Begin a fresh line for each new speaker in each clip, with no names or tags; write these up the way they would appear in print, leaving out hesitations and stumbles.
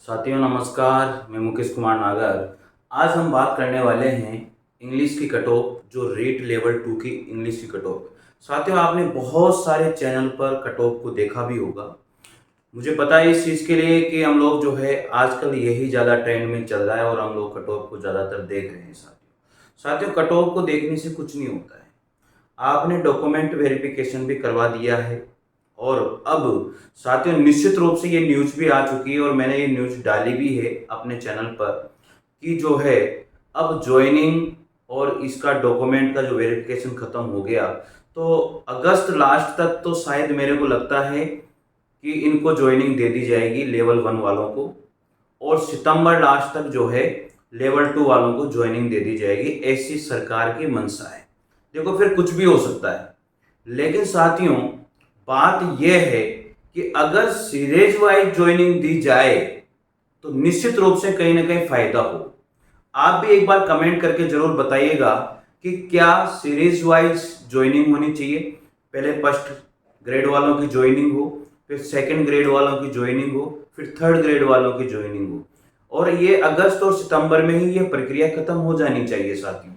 साथियों नमस्कार, मैं मुकेश कुमार नागर। आज हम बात करने वाले हैं इंग्लिश की कट ऑफ, जो रेट लेवल 2 की इंग्लिश की कट ऑफ। साथियों आपने बहुत सारे चैनल पर कट ऑफ को देखा भी होगा। मुझे पता है इस चीज़ के लिए कि हम लोग जो है आजकल यही ज़्यादा ट्रेंड में चल रहा है और हम लोग कट ऑफ को ज़्यादातर देख रहे हैं। साथियों कट ऑफ को देखने से कुछ नहीं होता है। आपने डॉक्यूमेंट वेरिफिकेशन भी करवा दिया है और अब साथियों निश्चित रूप से ये न्यूज़ भी आ चुकी है और मैंने ये न्यूज़ डाली भी है अपने चैनल पर कि जो है अब ज्वाइनिंग और इसका डॉक्यूमेंट का जो वेरिफिकेशन ख़त्म हो गया, तो अगस्त लास्ट तक तो शायद मेरे को लगता है कि इनको ज्वाइनिंग दे दी जाएगी लेवल 1 वालों को, और सितंबर लास्ट तक जो है लेवल 2 वालों को ज्वाइनिंग दे दी जाएगी। ऐसी सरकार की मंशा है। देखो फिर कुछ भी हो सकता है, लेकिन साथियों बात यह है कि अगर सीरीज वाइज ज्वाइनिंग दी जाए तो निश्चित रूप से कहीं ना कहीं फायदा हो। आप भी एक बार कमेंट करके जरूर बताइएगा कि क्या सीरीज वाइज ज्वाइनिंग होनी चाहिए। पहले फर्स्ट ग्रेड वालों की ज्वाइनिंग हो, फिर सेकंड ग्रेड वालों की ज्वाइनिंग हो, फिर थर्ड ग्रेड वालों की ज्वाइनिंग हो, और ये अगस्त और सितंबर में ही ये प्रक्रिया खत्म हो जानी चाहिए। साथियों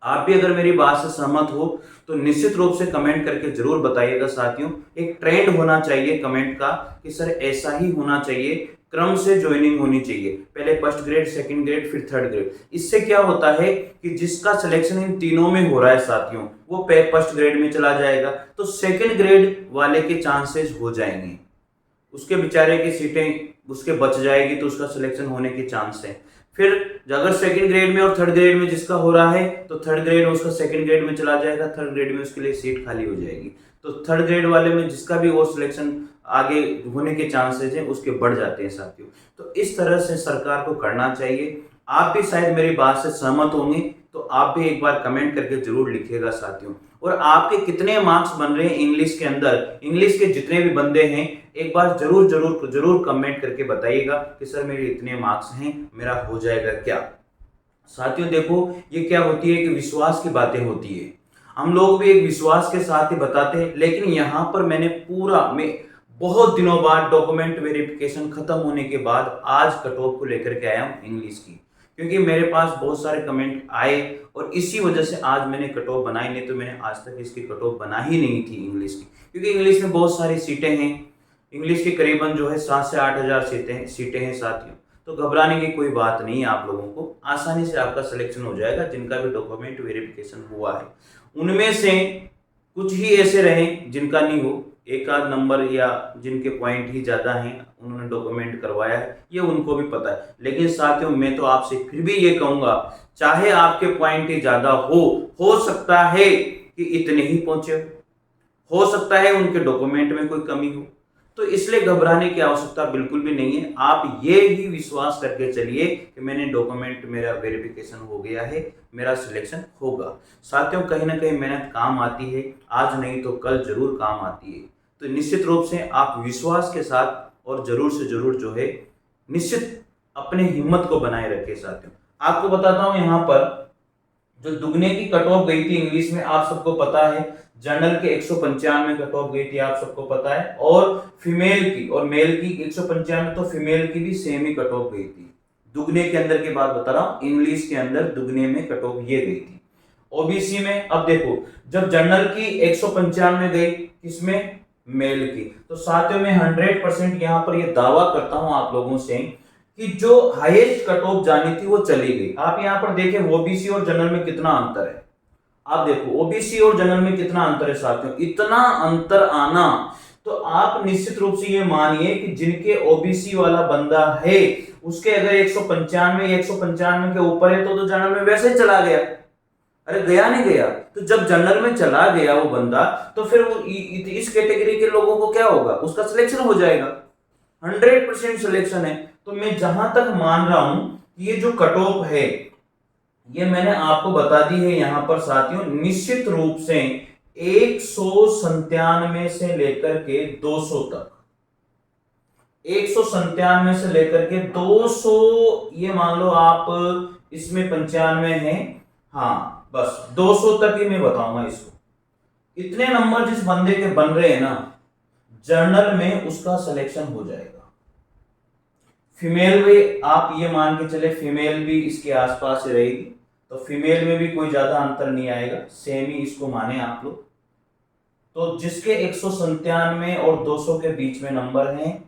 आप भी अगर मेरी बात से सहमत हो तो निश्चित रूप से कमेंट करके जरूर बताइएगा। साथियों एक ट्रेंड होना चाहिए कमेंट का कि सर ऐसा ही होना चाहिए, क्रम से ज्वाइनिंग होनी चाहिए, पहले फर्स्ट ग्रेड, सेकंड ग्रेड, फिर थर्ड ग्रेड। इससे क्या होता है कि जिसका सिलेक्शन इन तीनों में हो रहा है साथियों, वो फर्स्ट ग्रेड में चला जाएगा, तो सेकंड ग्रेड वाले के चांसेस हो जाएंगे, उसके बेचारे की सीटें उसके बच जाएगी, तो उसका सिलेक्शन होने के चांस है। फिर अगर सेकंड ग्रेड में और थर्ड ग्रेड में जिसका हो रहा है, तो थर्ड ग्रेड में उसका सेकंड ग्रेड में चला जाएगा, थर्ड ग्रेड में उसके लिए सीट खाली हो जाएगी, तो थर्ड ग्रेड वाले में जिसका भी और सिलेक्शन आगे होने के चांसेस हैं उसके बढ़ जाते हैं। साथियों तो इस तरह से सरकार को करना चाहिए। आप भी शायद मेरी बात से सहमत होंगे, तो आप भी एक बार कमेंट करके जरूर लिखिएगा साथियों। और आपके कितने मार्क्स बन रहे हैं इंग्लिश के अंदर, इंग्लिश के जितने भी बंदे हैं एक बार जरूर जरूर जरूर कमेंट करके बताइएगा कि सर मेरे इतने मार्क्स हैं, मेरा हो जाएगा क्या। साथियों देखो ये क्या होती है कि विश्वास की बातें होती है, हम लोग भी एक विश्वास के साथ ही बताते हैं, लेकिन यहाँ पर मैंने मैं बहुत दिनों बाद डॉक्यूमेंट वेरिफिकेशन खत्म होने के बाद आज कट ऑफ को लेकर के आया हूँ इंग्लिश की, क्योंकि मेरे पास बहुत सारे कमेंट आए और इसी वजह से आज मैंने कट ऑफ बनाई। नहीं तो मैंने आज तक इसकी कट ऑफ बना ही नहीं थी इंग्लिश की, क्योंकि इंग्लिश में बहुत सारी सीटें हैं। इंग्लिश की करीबन जो है 7 से 8 हज़ार सीटें हैं साथियों। तो घबराने की कोई बात नहीं है, आप लोगों को आसानी से आपका सिलेक्शन हो जाएगा जिनका भी डॉक्यूमेंट वेरिफिकेशन हुआ है। उनमें से कुछ ही ऐसे रहे जिनका नहीं हो, एक आध नंबर या जिनके पॉइंट ही ज़्यादा हैं उन्होंने डॉक्यूमेंट करवाया है, ये उनको भी पता है। लेकिन साथियों मैं तो आपसे फिर भी ये कहूँगा, चाहे आपके पॉइंट ही ज़्यादा हो सकता है कि इतने ही पहुँचे हो सकता है उनके डॉक्यूमेंट में कोई कमी हो, तो इसलिए घबराने की आवश्यकता बिल्कुल भी नहीं है। आप ये ही विश्वास करके चलिए कि मैंने डॉक्यूमेंट, मेरा वेरिफिकेशन हो गया है, मेरा सिलेक्शन होगा। साथियों कहीं ना कहीं मेहनत काम आती है, आज नहीं तो कल जरूर काम आती है। तो निश्चित रूप से आप विश्वास के साथ और जरूर से जरूर जो है निश्चित अपने हिम्मत को बनाए रखें। साथियों आपको बताता हूं, यहाँ पर जो दुगने की कट ऑफ गई थी इंग्लिश में, आप सबको पता है, जनरल के 195 कट ऑफ गई थी, आप सबको पता है, और फीमेल की और मेल की 195, तो फीमेल की भी सेम ही कट ऑफ गई थी। दुगने के अंदर की बात बता रहा हूं, इंग्लिश के अंदर दुगने में कट ऑफ ये गई थी। ओबीसी में अब देखो, जब जनरल की 195 गई, किसमें, मेल की, तो साथियों में 100% यहां पर ये दावा करता हूं आप लोगों से कि जो हाईएस्ट कट ऑफ जानी थी वो चली गई। आप यहां पर देखें ओबीसी और जनरल में कितना अंतर है, आप देखो ओबीसी और जनरल में कितना अंतर है साथियों, इतना अंतर आना, तो आप निश्चित रूप से ये मानिए कि जिनके ओबीसी वाला बंदा है उसके अगर 195 के ऊपर है तो जनरल में वैसे ही चला गया। अरे गया नहीं गया, तो जब जनरल में चला गया वो बंदा, तो फिर वो इस कैटेगरी के लोगों को क्या होगा, उसका सिलेक्शन हो जाएगा, 100% सिलेक्शन है। तो मैं जहां तक मान रहा हूं कि ये जो कट ऑफ है ये मैंने आपको बता दी है यहां पर साथियों, निश्चित रूप से 197 से लेकर के 200 तक, 197 से लेकर के 200, ये मान लो आप इसमें 95 है, हाँ बस 200 तक ही मैं बताऊंगा इसको। इतने नंबर जिस बंदे के बन रहे हैं ना, जर्नल में उसका सिलेक्शन हो जाएगा। फीमेल भी आप ये मान के चले, फीमेल भी इसके आसपास ही रहेगी, तो फीमेल में भी कोई ज्यादा अंतर नहीं आएगा, सेम ही इसको माने आप लोग। तो जिसके 197 और 200 के बीच में नंबर हैं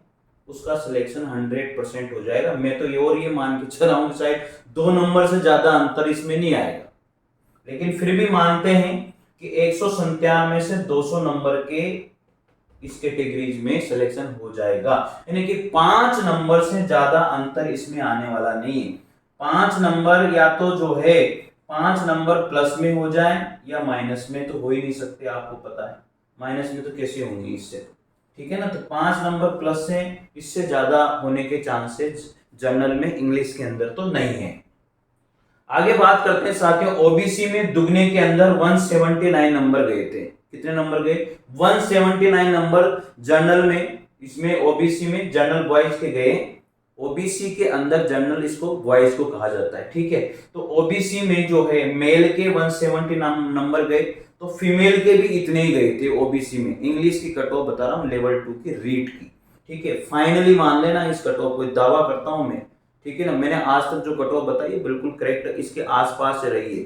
उसका सिलेक्शन 100% हो जाएगा। मैं तो ये मान के चला हूं शायद 2 नंबर से ज्यादा अंतर इसमें नहीं आएगा, लेकिन फिर भी मानते हैं कि 197 से 200 नंबर के इस कैटेगरीज में सिलेक्शन हो जाएगा, यानी कि 5 नंबर से ज्यादा अंतर इसमें आने वाला नहीं है। 5 नंबर या तो जो है 5 नंबर प्लस में हो जाए या माइनस में, तो हो ही नहीं सकते, आपको पता है माइनस में तो कैसे होंगे इससे, ठीक है ना। तो 5 नंबर प्लस से इससे ज्यादा होने के चांसेस जनरल में इंग्लिश के अंदर तो नहीं है। आगे बात करते हैं साथियों, ओबीसी में दुगने के अंदर 179 नंबर गए थे। कितने नंबर गए? 179 नंबर जनरल में, इसमें ओबीसी में जनरल बॉयज के गए। ओबीसी के अंदर जनरल इसको बॉयज को कहा जाता है, ठीक है। तो ओबीसी में जो है मेल के 170 नंबर गए, तो फीमेल के भी इतने ही गए थे ओबीसी में। इंग्लिश की कट ऑफ बता रहा हूं लेवल 2 की रीट की, ठीक है। फाइनली मान लेना इस कट ऑफ को, दावा करता हूं मैं, ठीक है ना। मैंने आज तक जो कट ऑफ बताई है बिल्कुल करेक्ट, इसके आसपास से रही है,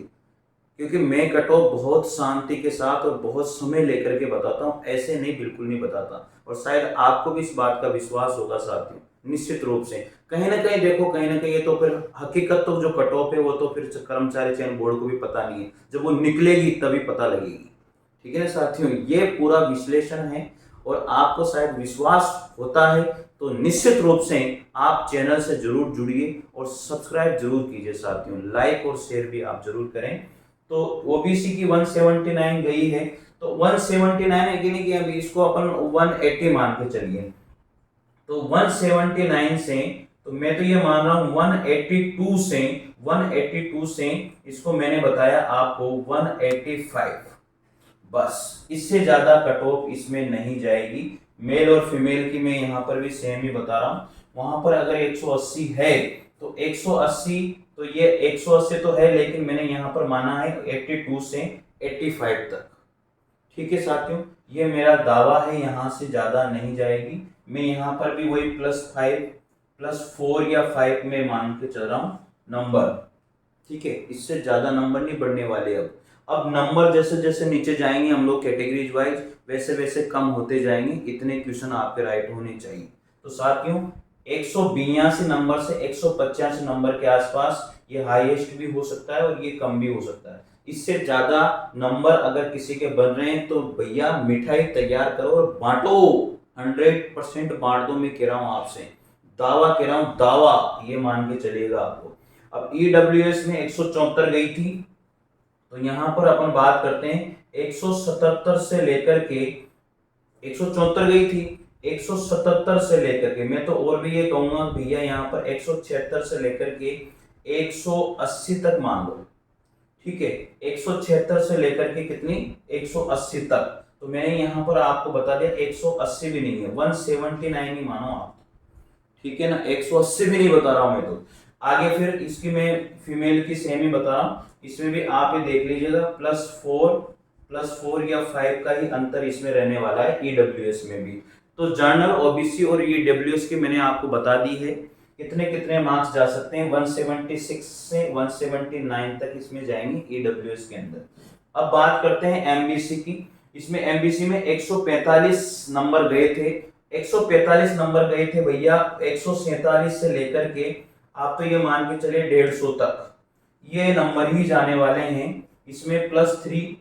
क्योंकि मैं कट ऑफ बहुत शांति के साथ और बहुत समय लेकर के बताता हूँ, ऐसे नहीं, बिल्कुल नहीं बताता। और शायद आपको भी इस बात का विश्वास होगा साथियों, निश्चित रूप से। कहीं ना कहीं देखो, कहीं ना कहीं ये तो फिर हकीकत, तो जो कट ऑफ है वो तो फिर कर्मचारी चयन बोर्ड को भी पता नहीं है, जब वो निकलेगी तभी पता लगेगी, ठीक है ना साथियों। ये पूरा विश्लेषण है और आपको शायद विश्वास होता है तो निश्चित रूप से आप चैनल से जरूर जुड़िए और सब्सक्राइब जरूर कीजिए साथियों, लाइक और शेयर भी आप जरूर करें। तो ओबीसी की 179 गई है, तो 179 है कि नहीं, कि अभी इसको अपन 180 मान के चलिए। तो 179 से, तो मैं तो ये मान रहा हूं 182 से इसको मैंने बताया आपको 185, बस इससे ज्यादा कट ऑफ इसमें नहीं जाएगी। मेल और फीमेल की मैं यहाँ पर भी सेम ही बता रहा हूँ। वहां पर अगर 180 है तो 180, तो ये 180 तो है, लेकिन मैंने यहाँ पर माना है 82 से 85 तक, ठीक है साथियों। ये मेरा दावा है, यहाँ से ज्यादा नहीं जाएगी। मैं यहाँ पर भी वही +5 +4 या 5 में मान के चल रहा हूँ नंबर, ठीक है। इससे ज्यादा नंबर नहीं बढ़ने वाले। अब नंबर जैसे जैसे नीचे जाएंगे हम लोग कैटेगरीज वाइज, वैसे वैसे कम होते जाएंगे। इतने क्वेश्चन आपके राइट होने चाहिए। तो साथियों 182 नंबर से 185 नंबर के आसपास ये हाईएस्ट भी हो सकता है और ये कम भी हो सकता है। इससे ज्यादा नंबर अगर किसी के बन रहे हैं तो भैया मिठाई तैयार करो और बांटो, 100% बांट दो। मैं कह रहा हूं आपसे, दावा कह रहा हूं, दावा, ये मान के चलिएगा आपको। अब ईडब्ल्यूएस में 174 गई थी, तो यहां पर अपन बात करते हैं 177 से लेकर के 174 गई थी, 177 से लेकर के, मैं तो और भी ये कहूंगा भैया यहाँ पर 176 से लेकर के 180 तक मान लो, ठीक है। 176 से लेकर के कितनी, 180 तक। तो मैंने यहाँ पर आपको बता दिया 180 भी नहीं है, 179 ही मानो आप, ठीक है ना। 180 भी नहीं बता रहा हूं मैं तो। आगे फिर इसकी मैं फीमेल की सेम ही बता रहा हूं, इसमें भी आप ये देख लीजिएगा +4 या 5 का ही अंतर इसमें रहने वाला है ईडब्ल्यूएस में भी। तो जनरल, ओबीसी और ईडब्ल्यूएस की मैंने आपको बता दी है कितने कितने मार्क्स जा सकते हैं। 176 से 179 तक इसमें जाएंगे ईडब्ल्यूएस के अंदर। अब बात करते हैं एमबीसी की। इसमें एमबीसी में 145 नंबर गए थे, 145 नंबर गए थे भैया। 147 से लेकर के आप तो ये मान के चलिए 150 तक ये नंबर ही जाने वाले हैं। इसमें +3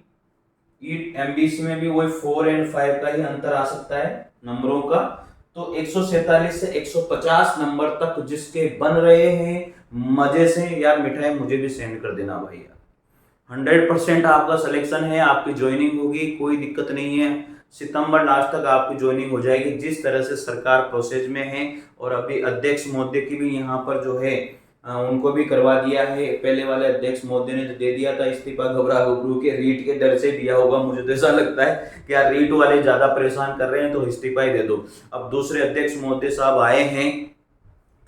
एमबीसी में भी वही 4 और 5 का ही अंतर आ सकता है नंबरों का। तो 147 से 150 नंबर तक जिसके बन रहे हैं मजे से, यार मिठाई मुझे भी सेंड कर देना भैया। 100% आपका सिलेक्शन है, आपकी ज्वाइनिंग होगी, कोई दिक्कत नहीं है। सितंबर लास्ट तक आपकी ज्वाइनिंग हो जाएगी, जिस तरह से सरकार प्रोसेस में है। और अभी अध्यक्ष महोदय की भी यहाँ पर जो है उनको भी करवा दिया है। पहले वाले अध्यक्ष महोदय ने तो दे दिया था इस्तीफा, घबरा घबरू के, रीट के डर से दिया होगा। मुझे तो ऐसा लगता है कि यार रीट वाले ज्यादा परेशान कर रहे हैं तो इस्तीफा ही दे दो। अब दूसरे अध्यक्ष महोदय साहब आए हैं,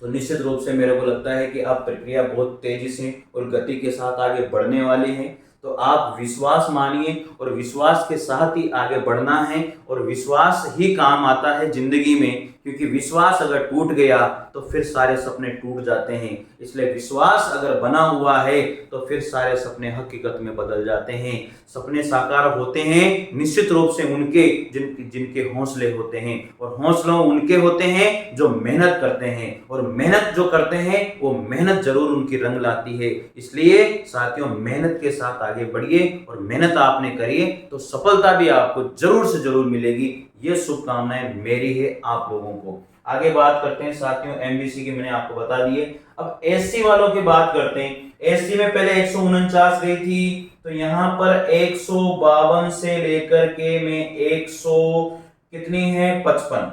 तो निश्चित रूप से मेरे को लगता है कि अब प्रक्रिया बहुत तेजी से और गति के साथ आगे बढ़ने वाली है। तो आप विश्वास मानिए और विश्वास के साथ ही आगे बढ़ना है। और विश्वास ही काम आता है जिंदगी में, क्योंकि विश्वास अगर टूट गया तो फिर सारे सपने टूट जाते हैं। इसलिए विश्वास अगर बना हुआ है तो फिर सारे सपने हकीकत में बदल जाते हैं। सपने साकार होते हैं निश्चित रूप से उनके जिनके हौसले होते हैं, और हौसले उनके होते हैं जो मेहनत करते हैं, और मेहनत जो करते हैं वो मेहनत जरूर उनकी रंग लाती है। इसलिए साथियों, मेहनत के साथ आगे बढ़िए और मेहनत आपने करिए तो सफलता भी आपको जरूर से जरूर मिलेगी। ये शुभकामनाएं मेरी है आप लोगों को। आगे बात करते हैं साथियों, एमबीसी की मैंने आपको बता दी है। अब एससी वालों की बात करते हैं। एससी में पहले 149 गई थी, तो यहां पर 152 से लेकर के मैं 100 कितनी है 55,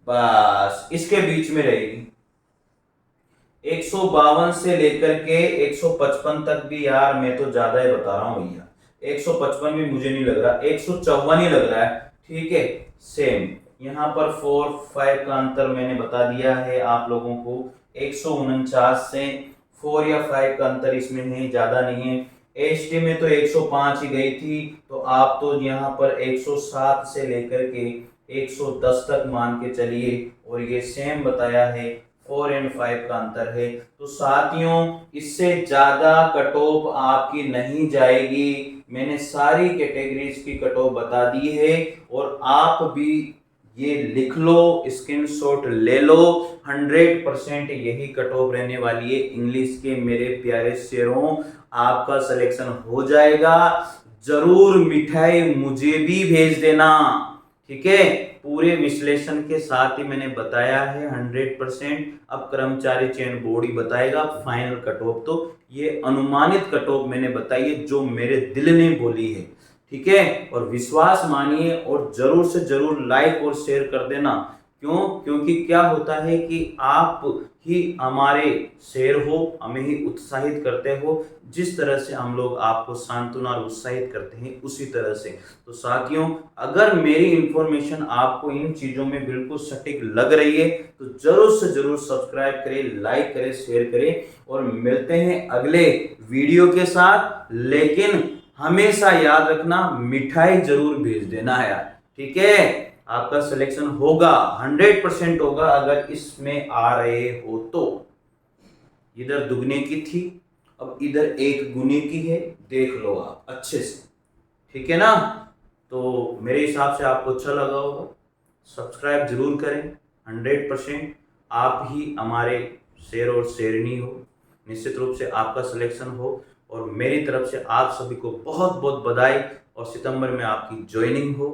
बस इसके बीच में रहेगी। 152 से लेकर के 155 तक भी यार मैं तो ज्यादा ही बता रहा हूं भैया, 155 भी मुझे नहीं लग रहा, 154 ही लग रहा है। ठीक है, सेम यहाँ पर 4 5 का अंतर मैंने बता दिया है आप लोगों को। 149 से 4 या 5 का अंतर इसमें है, ज्यादा नहीं है। एसटी में तो 105 ही गई थी, तो आप तो यहाँ पर 107 से लेकर के 110 तक मान के चलिए, और ये सेम बताया है 4 और 5 का अंतर है। तो साथियों, इससे ज्यादा कट ऑफ आपकी नहीं जाएगी। मैंने सारी कैटेगरीज की कट ऑफ बता दी है, और आप भी ये लिख लो, स्क्रीनशॉट ले लो। 100% यही कट ऑफ रहने वाली है इंग्लिश के मेरे प्यारे शेरों। आपका सिलेक्शन हो जाएगा। जरूर मिठाई मुझे भी भेज देना, ठीक है। पूरे विश्लेषण के साथ ही मैंने बताया है 100%। अब कर्मचारी चयन बोर्ड ही बताएगा फाइनल कट ऑफ। तो ये अनुमानित कट ऑफ मैंने बताई है जो मेरे दिल ने बोली है, ठीक है। और विश्वास मानिए, और जरूर से जरूर लाइक और शेयर कर देना। क्यों? क्योंकि क्या होता है कि आप ही हमारे शेर हो, हमें ही उत्साहित करते हो। जिस तरह से हम लोग आपको सांत्वना और उत्साहित करते हैं उसी तरह से। तो साथियों, अगर मेरी इंफॉर्मेशन आपको इन चीजों में बिल्कुल सटीक लग रही है तो जरूर से जरूर सब्सक्राइब करें, लाइक करें, शेयर करें, और मिलते हैं अगले वीडियो के साथ। लेकिन हमेशा याद रखना, मिठाई जरूर भेज देना है यार, ठीक है। आपका सिलेक्शन होगा, 100% होगा अगर इसमें आ रहे हो तो। इधर दुगने की थी, अब इधर एक गुने की है, देख लो आप अच्छे से, ठीक है ना। तो मेरे हिसाब से आपको अच्छा लगा होगा। सब्सक्राइब जरूर करें। 100% आप ही हमारे शेर और शेरनी हो। निश्चित रूप से आपका सिलेक्शन हो, और मेरी तरफ से आप सभी को बहुत बहुत बधाई, और सितंबर में आपकी ज्वाइनिंग हो,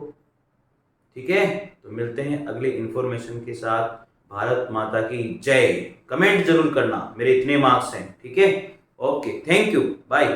ठीक है। तो मिलते हैं अगले इंफॉर्मेशन के साथ। भारत माता की जय। कमेंट जरूर करना, मेरे इतने मार्क्स हैं, ठीक है। Okay, thank you, bye.